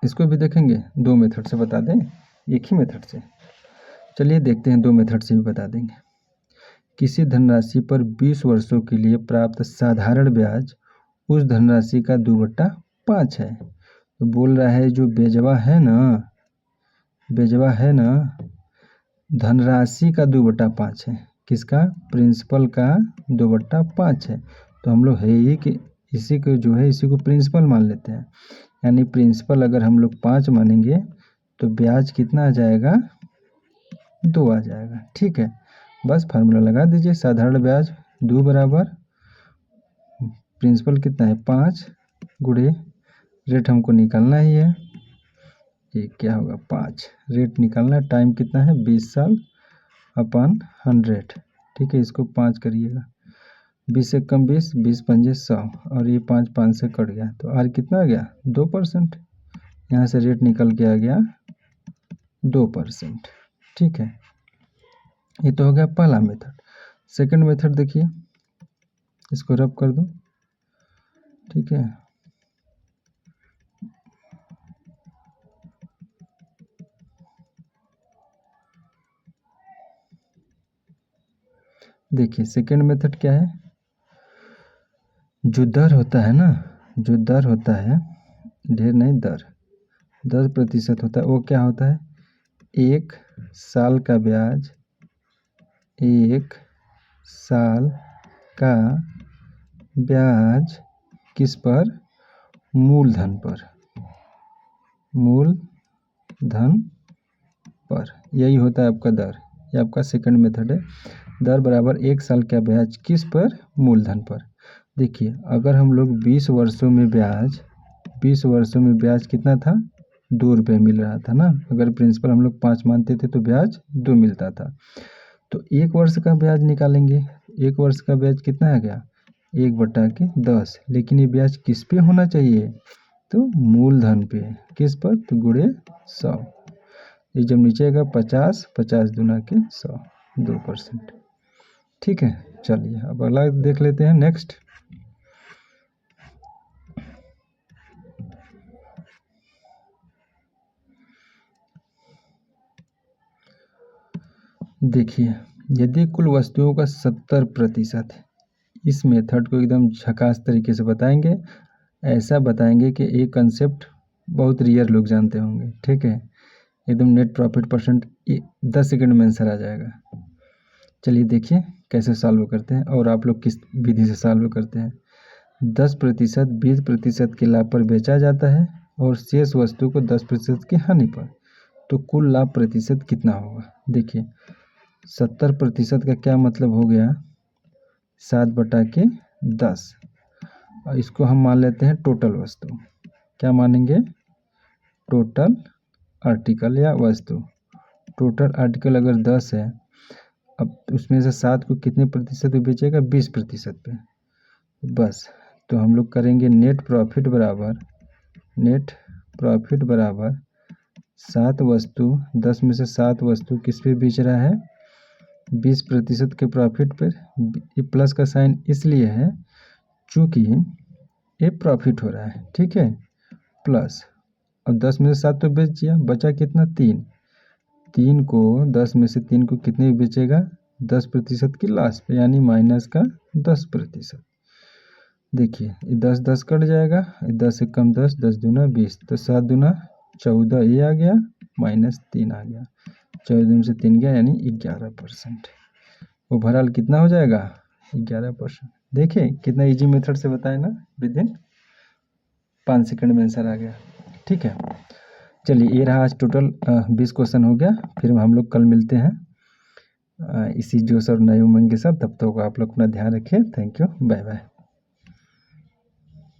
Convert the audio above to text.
इसको भी देखेंगे, दो मेथड से बता दें, एक ही मेथड से। चलिए देखते हैं, दो मेथड से भी बता देंगे। किसी धनराशि पर 20 वर्षों के लिए प्राप्त साधारण ब्याज उस धनराशि का 2/5 है। तो बोल रहा है जो बेजवा है ना, बेजवा है ना, धनराशि का 2/5 है। किसका? प्रिंसिपल का 2/5 है। तो हम लोग है ही कि इसी को जो है इसी को प्रिंसिपल मान लेते हैं। यानी प्रिंसिपल अगर हम लोग 5 मानेंगे तो ब्याज कितना आ जाएगा? 2 आ जाएगा। ठीक है, बस फार्मूला लगा दीजिए। साधारण ब्याज 2 बराबर प्रिंसिपल कितना है 5 गुणे रेट हमको निकालना ही है, ये क्या होगा 5 रेट निकालना है। टाइम कितना है 20 साल अपन 100। ठीक है, इसको 5 करिएगा, 20 से कम 20, 20 पंजे 100 और ये 5 से कट गया तो आर कितना आ गया 2%। यहाँ से रेट निकल के आ गया 2%। ठीक है, ये तो हो गया पहला मेथड। सेकंड मेथड देखिए, इसको रब कर दो। ठीक है, देखिए सेकंड मेथड क्या है, जो दर होता है ना, जो दर होता है, ढेर नहीं दर, 10% होता है, वो क्या होता है 1 साल का ब्याज, 1 साल का ब्याज किस पर? मूलधन पर, मूलधन पर। यही होता है आपका दर, ये आपका सेकंड मेथड है। दर बराबर 1 साल का ब्याज किस पर? मूलधन पर। देखिए अगर हम लोग 20 वर्षों में ब्याज, 20 वर्षों में ब्याज कितना था 2 रुपये मिल रहा था ना। अगर प्रिंसिपल हम लोग 5 मानते थे तो ब्याज 2 मिलता था। तो 1 वर्ष का ब्याज निकालेंगे, 1 वर्ष का ब्याज कितना आ गया 1/10। लेकिन ये ब्याज किस पे होना चाहिए? तो मूलधन पे। किस पर? तो गुणे 100। ये जब नीचे आएगा 50, 50 दूना के 100, 2%। ठीक है, चलिए अब अगला देख लेते हैं। नेक्स्ट देखिए, यदि कुल वस्तुओं का 70%, इस मेथड को एकदम झकास तरीके से बताएंगे। ऐसा बताएंगे कि ये कंसेप्ट बहुत रियर लोग जानते होंगे। ठीक है, एकदम नेट प्रॉफिट परसेंट 10 सेकंड में आंसर आ जाएगा। चलिए देखिए कैसे सॉल्व करते हैं और आप लोग किस विधि से सॉल्व करते हैं। 10% 20% के लाभ पर बेचा जाता है और शेष वस्तु को 10% की हानि पर, तो कुल लाभ प्रतिशत कितना होगा? देखिए 70% का क्या मतलब हो गया 7/10, और इसको हम मान लेते हैं टोटल वस्तु। क्या मानेंगे? टोटल आर्टिकल या वस्तु। टोटल आर्टिकल अगर 10 है, अब उसमें से 7 को कितने प्रतिशत पे बेचेगा? 20% पे। बस, तो हम लोग करेंगे नेट प्रॉफिट बराबर, नेट प्रॉफिट बराबर 7 वस्तु, 10 में से 7 वस्तु किस पे बेच रहा है? 20% के प्रॉफिट पर। ये प्लस का साइन इसलिए है चूँकि ये प्रॉफिट हो रहा है। ठीक है, प्लस, अब 10 में से 7 तो बेच दिया, बचा कितना 3। 3 को 10 में से 3 को कितने बेचेगा? 10% की लास्ट पे, यानी माइनस का 10%। देखिए ये 10 10 कट जाएगा, 10 से कम 10, 10 दूना 20, तो 7 दूना 14 ये आ गया, -3 आ गया, 14 से 3 गया यानी 11%। ओवरऑल कितना हो जाएगा? 11%। देखें कितना इजी मेथड से बताए ना, विद इन 5 सेकंड में आंसर आ गया। ठीक है, चलिए ये रहा आज टोटल 20 क्वेश्चन हो गया। फिर हम लोग कल मिलते हैं इसी जोश और नए उमंग के साथ। तब तक आप लोग अपना ध्यान रखिए। Thank you, bye bye.